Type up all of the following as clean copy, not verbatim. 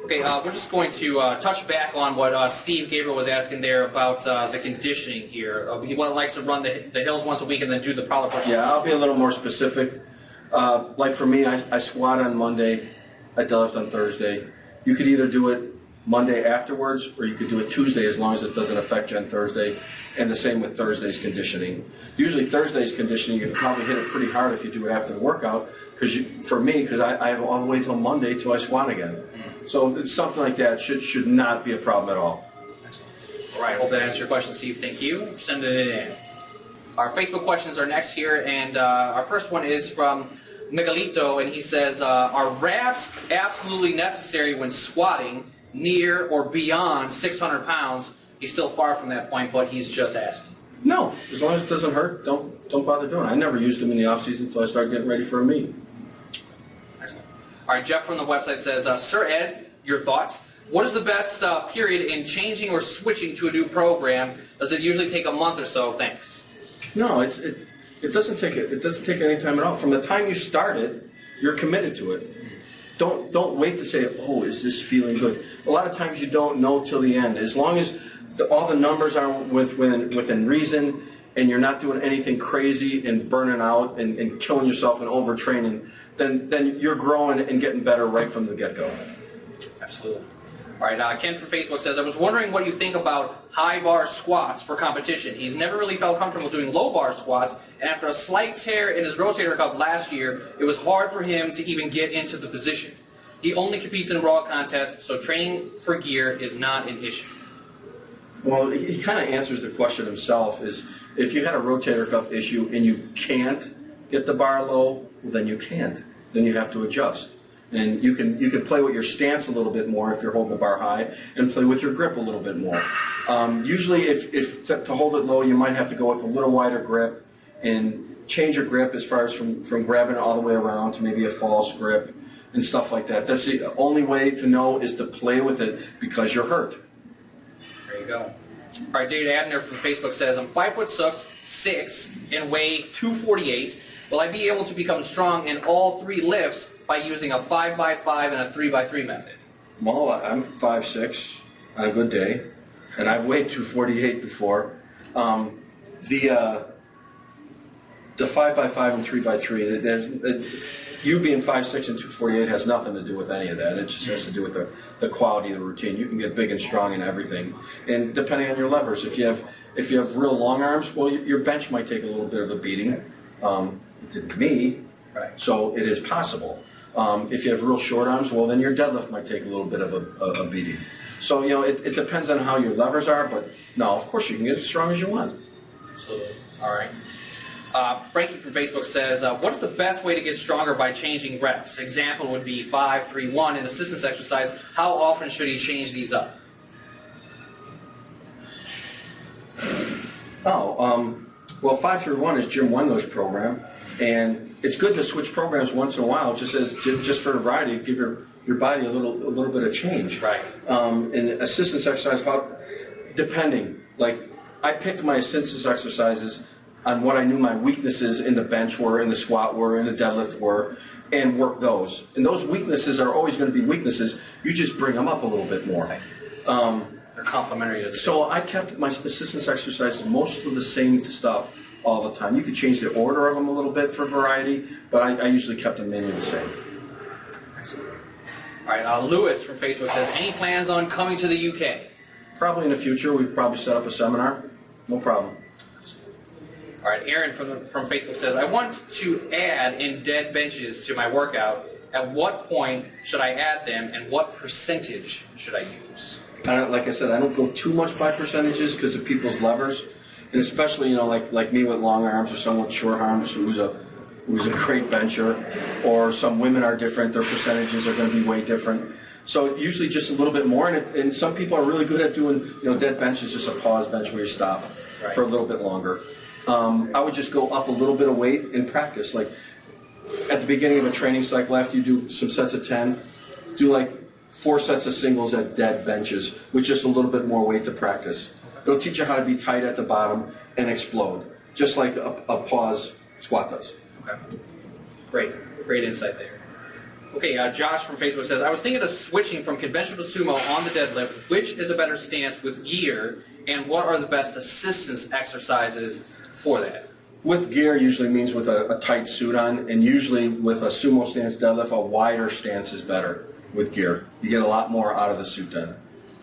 Okay, we're just going to touch back on what Steve Gabriel was asking there about the conditioning here. He likes to run the hills once a week and then do the prowler push. Yeah, I'll be a little more specific. Like for me, I squat on Monday, I deadlift on Thursday. You could either do it Monday afterwards, or you could do it Tuesday as long as it doesn't affect you on Thursday. And the same with Thursday's conditioning. Usually Thursday's conditioning, you can probably hit it pretty hard if you do it after the workout. For me, because I have all the way till Monday till I squat again. So something like that should not be a problem at all. All right, hope that answers your question, Steve. Thank you for sending it in. Our Facebook questions are next here, and our first one is from Miguelito, and he says, are wraps absolutely necessary when squatting near or beyond 600 pounds? He's still far from that point, but he's just asking. No, as long as it doesn't hurt, don't bother doing it. I never used them in the off season until I started getting ready for a meet. Excellent. All right, Jeff from the website says, Sir Ed, your thoughts? What is the best period in changing or switching to a new program? Does it usually take a month or so? Thanks. No, it doesn't take any time at all. From the time you start it, you're committed to it. Don't wait to say, oh, is this feeling good? A lot of times you don't know till the end. As long as all the numbers are within reason, and you're not doing anything crazy and burning out and killing yourself and overtraining, then you're growing and getting better right from the get-go. Absolutely. All right, Ken from Facebook says, I was wondering what you think about high bar squats for competition. He's never really felt comfortable doing low bar squats, and after a slight tear in his rotator cuff last year, it was hard for him to even get into the position. He only competes in raw contests, so training for gear is not an issue. Well, he kind of answers the question himself, is if you had a rotator cuff issue and you can't get the bar low, well, then you can't. Then you have to adjust. And you can play with your stance a little bit more if you're holding the bar high, and play with your grip a little bit more. Usually, if to hold it low, you might have to go with a little wider grip and change your grip as far as from grabbing it all the way around to maybe a false grip and stuff like that. That's the only way to know, is to play with it because you're hurt. There you go. All right, David Abner from Facebook says, I'm 5'6" and weigh 248. Will I be able to become strong in all three lifts by using a 5x5 and a 3x3 method? Well, I'm 5'6" on a good day, and I've weighed 248 before. The 5x5 and 3x3, you being 5'6" and 248 has nothing to do with any of that. It just has to do with the quality of the routine. You can get big and strong in everything, and depending on your levers. If you have real long arms, well, your bench might take a little bit of a beating. It did me, right. So it is possible. If you have real short arms, well, then your deadlift might take a little bit of a beating. So, it depends on how your levers are, but no, of course you can get as strong as you want. Absolutely. All right. Frankie from Facebook says, what is the best way to get stronger by changing reps? Example would be 5-3-1 in assistance exercise. How often should he change these up? Well, 5-3-1 is Jim Wendler's program, and it's good to switch programs once in a while, just for variety, give your body a little bit of change. Right. In assistance exercise, depending. Like, I picked my assistance exercises on what I knew my weaknesses in the bench were, in the squat were, in the deadlift were, and work those. And those weaknesses are always going to be weaknesses. You just bring them up a little bit more. They're complementary to the So I kept my assistance exercises most of the same stuff all the time. You could change the order of them a little bit for variety, but I usually kept them mainly the same. Excellent. All right, Lewis from Facebook says, any plans on coming to the UK? Probably in the future. We'd probably set up a seminar. No problem. All right, Aaron from Facebook says, I want to add in dead benches to my workout. At what point should I add them, and what percentage should I use? Like I said, I don't go too much by percentages because of people's levers, and especially like me with long arms, or someone with short arms who's a great bencher, or some women are different. Their percentages are going to be way different. So usually just a little bit more, and some people are really good at doing dead benches, just a pause bench where you stop for a little bit longer. I would just go up a little bit of weight in practice. Like at the beginning of a training cycle, after you do some sets of 10, do like 4 sets of singles at dead benches with just a little bit more weight to practice. It'll teach you how to be tight at the bottom and explode, just like a pause squat does. Okay. Great insight there. Okay, Josh from Facebook says, I was thinking of switching from conventional to sumo on the deadlift. Which is a better stance with gear, and what are the best assistance exercises for that? With gear usually means with a tight suit on, and usually with a sumo stance deadlift, a wider stance is better with gear. You get a lot more out of the suit then.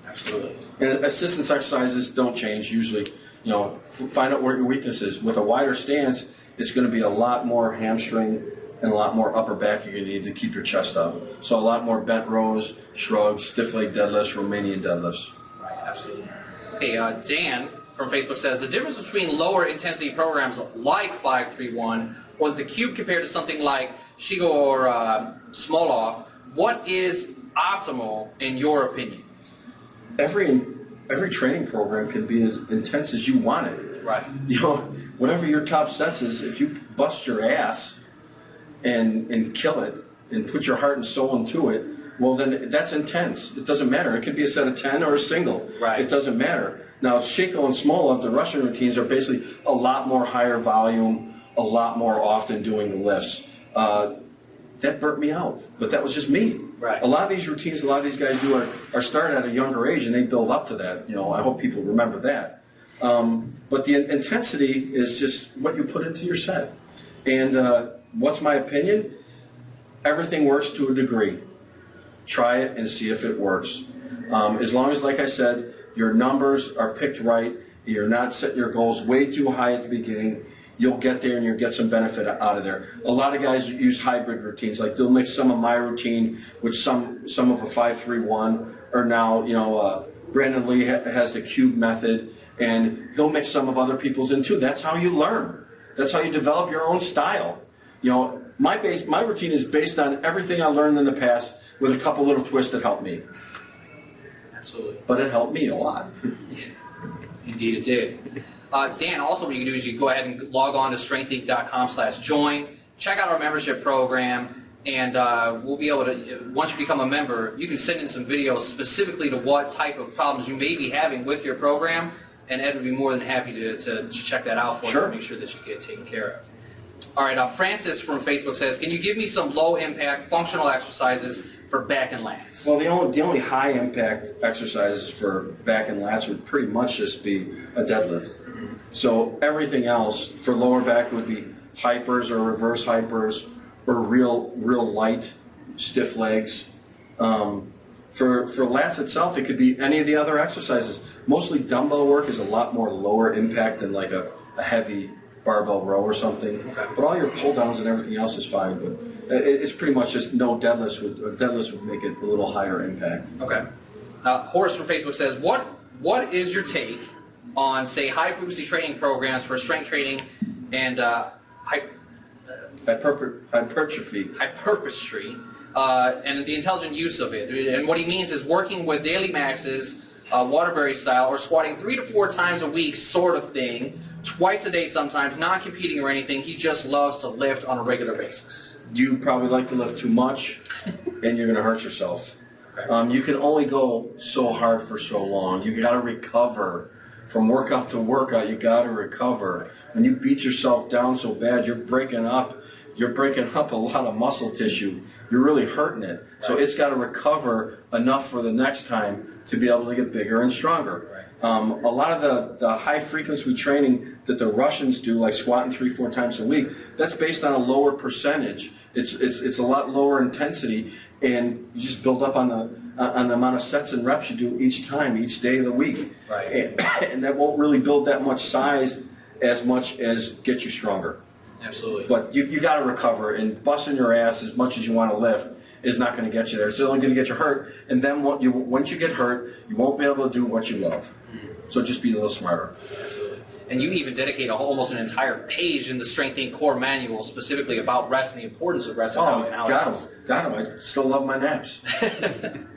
Absolutely. And assistance exercises don't change usually. You know, find out where your weakness is. With a wider stance, it's going to be a lot more hamstring and a lot more upper back you're going to need to keep your chest up. So a lot more bent rows, shrugs, stiff leg deadlifts, Romanian deadlifts. Right, absolutely. Okay, Dan from Facebook says, the difference between lower intensity programs like 531 or the cube compared to something like Shigo or Smolov, what is optimal in your opinion? Every training program can be as intense as you want it. Right. You know, whatever your top sets is, if you bust your ass and kill it and put your heart and soul into it, well then that's intense. It doesn't matter. It could be a set of 10 or a single. Right. It doesn't matter. Now Shiko and Smolov, the Russian routines are basically a lot more higher volume, a lot more often doing the lifts. That burnt me out, but that was just me. Right. A lot of these routines, a lot of these guys do are started at a younger age, and they build up to that. You know, I hope people remember that. But the intensity is just what you put into your set. And what's my opinion? Everything works to a degree. Try it and see if it works. As long as, like I said, your numbers are picked right, you're not setting your goals way too high at the beginning, you'll get there and you'll get some benefit out of there. A lot of guys use hybrid routines, like they'll mix some of my routine with some of a 531, or now, you know, Brandon Lee has the cube method, and he'll mix some of other people's in too. That's how you learn. That's how you develop your own style. You know, my routine is based on everything I learned in the past with a couple little twists that helped me. Absolutely. But it helped me a lot. Indeed it did. Dan, also what you can do is you go ahead and log on to strengtheat.com/join, check out our membership program, and we'll be able to, once you become a member, you can send in some videos specifically to what type of problems you may be having with your program, and Ed would be more than happy to check that out for you and make sure that you get taken care of. All right, Francis from Facebook says, can you give me some low-impact functional exercises for back and lats? Well, the only high-impact exercises for back and lats would pretty much just be a deadlift. So everything else for lower back would be hypers or reverse hypers or real light stiff legs. For lats itself, it could be any of the other exercises. Mostly dumbbell work is a lot more lower impact than like a heavy barbell row or something. Okay. But all your pull downs and everything else is fine. But it's pretty much just no deadlifts. Deadlifts would make it a little higher impact. Okay. Horace from Facebook says, what is your take on, say, high-frequency training programs for strength training and hypertrophy, and the intelligent use of it? And what he means is working with daily maxes, Waterbury style, or squatting 3 to 4 times a week sort of thing, twice a day sometimes, not competing or anything. He just loves to lift on a regular basis. You probably like to lift too much, and you're going to hurt yourself. Okay. You can only go so hard for so long. You got to recover. From workout to workout, you got to recover. When you beat yourself down so bad, you're breaking up a lot of muscle tissue. You're really hurting it. Right. So it's got to recover enough for the next time to be able to get bigger and stronger. Right. A lot of the high-frequency training that the Russians do, like squatting 3-4 times a week, that's based on a lower percentage. It's a lot lower intensity, and you just build up on the amount of sets and reps you do each day of the week. Right. And that won't really build that much size as much as get you stronger. Absolutely. But you got to recover, and busting your ass as much as you want to lift is not going to get you there. It's only going to get you hurt, and then once you get hurt, you won't be able to do what you love. So just be a little smarter. Absolutely. And you even dedicate almost an entire page in the Strength Inc. core manual specifically about rest and the importance of rest. Got him. I still love my naps.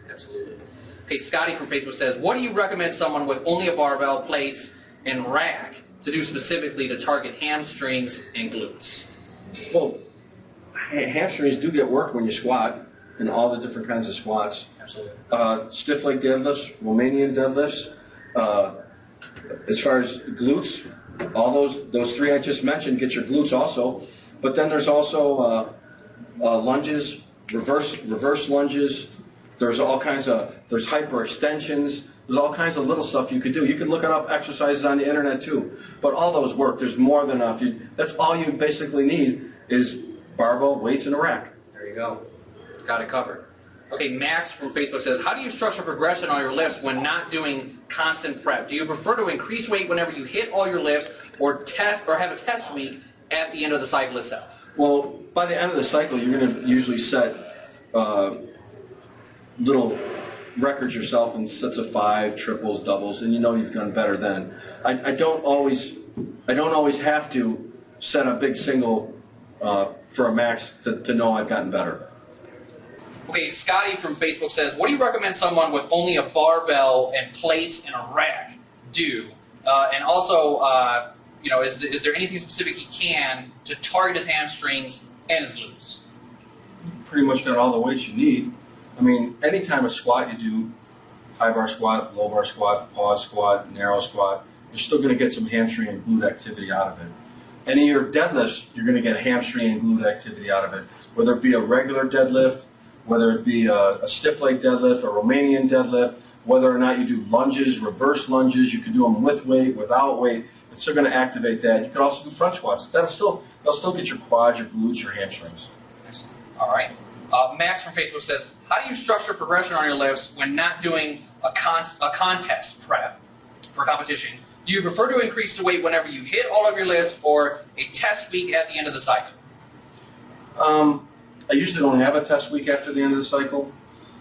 Absolutely. Okay, Scotty from Facebook says, what do you recommend someone with only a barbell, plates, and rack to do specifically to target hamstrings and glutes? Well, hamstrings do get work when you squat, and all the different kinds of squats. Absolutely. Stiff leg deadlifts, Romanian deadlifts. As far as glutes, all those 3 I just mentioned get your glutes also. But then there's also lunges, reverse lunges. There's all kinds of, there's hyperextensions. There's all kinds of little stuff you could do. You can look up exercises on the internet too. But all those work. There's more than enough. That's all you basically need is barbell, weights, and a rack. There you go. Got it covered. Okay, Max from Facebook says, how do you structure progression on your lifts when not doing constant prep? Do you prefer to increase weight whenever you hit all your lifts, or have a test week at the end of the cycle itself? Well, by the end of the cycle, you're going to usually set little records yourself in sets of 5, triples, doubles, and you know you've done better then. I don't always have to set a big single for a max to know I've gotten better. Okay, Scotty from Facebook says, what do you recommend someone with only a barbell and plates and a rack do? And also, is there anything specific he can to target his hamstrings and his glutes? Pretty much got all the weights you need. I mean, anytime a squat you do, high bar squat, low bar squat, pause squat, narrow squat, you're still going to get some hamstring and glute activity out of it. Any of your deadlifts, you're going to get hamstring and glute activity out of it. Whether it be a regular deadlift, whether it be a stiff leg deadlift, a Romanian deadlift, whether or not you do lunges, reverse lunges, you can do them with weight, without weight, it's still going to activate that. You can also do front squats. They'll still get your quads, your glutes, your hamstrings. Excellent. All right. Max from Facebook says, how do you structure progression on your lifts when not doing a contest prep for competition? Do you prefer to increase the weight whenever you hit all of your lifts, or a test week at the end of the cycle? I usually don't have a test week after the end of the cycle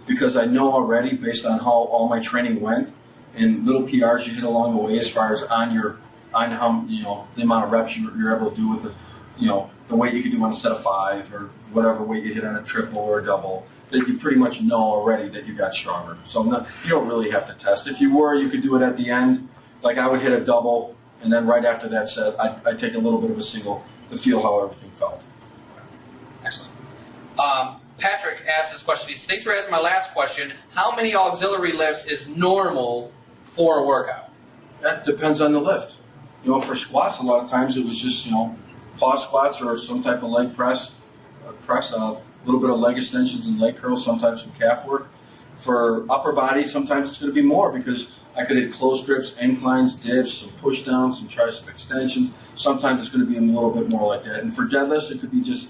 because I know already, based on how all my training went and little PRs you hit along the way, as far as on how the amount of reps you're able to do with the weight you could do on a set of 5 or whatever weight you hit on a triple or a double, that you pretty much know already that you got stronger. So you don't really have to test. If you were, you could do it at the end. Like I would hit a double, and then right after that set, I'd take a little bit of a single to feel how everything felt. Excellent. Patrick asked this question. He says, thanks for asking my last question. How many auxiliary lifts is normal for a workout? That depends on the lift. For squats, a lot of times it was just, pause squats or some type of leg press, a little bit of leg extensions and leg curls, sometimes some calf work. For upper body, sometimes it's going to be more because I could hit closed grips, inclines, dips, some push downs, some tricep extensions. Sometimes it's going to be a little bit more like that. And for deadlifts, it could be just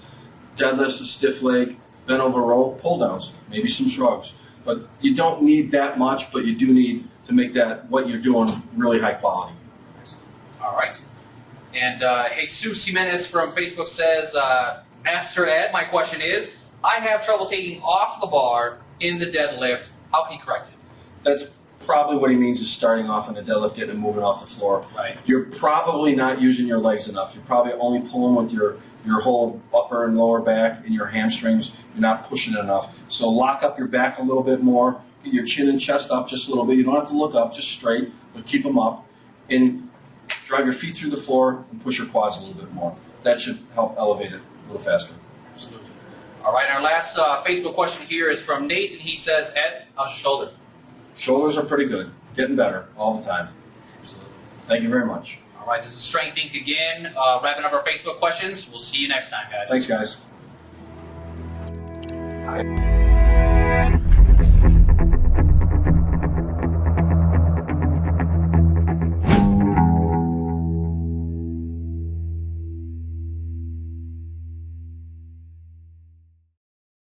deadlifts, a stiff leg, bent over row, pull downs, maybe some shrugs. But you don't need that much, but you do need to make that what you're doing really high quality. All right. And Jesus Jimenez from Facebook says, Master Ed, my question is, I have trouble taking off the bar in the deadlift. How can you correct it? That's probably what he means is starting off in the deadlift, getting it moving off the floor. Right. You're probably not using your legs enough. You're probably only pulling with your whole upper and lower back and your hamstrings. You're not pushing it enough. So lock up your back a little bit more. Get your chin and chest up just a little bit. You don't have to look up, just straight, but keep them up. And drive your feet through the floor and push your quads a little bit more. That should help elevate it a little faster. Absolutely. All right, our last Facebook question here is from Nate, and he says, Ed, how's your shoulder? Shoulders are pretty good. Getting better all the time. Absolutely. Thank you very much. All right, this is Strength Inc. again, wrapping up our Facebook questions. We'll see you next time, guys. Thanks, guys. Hi.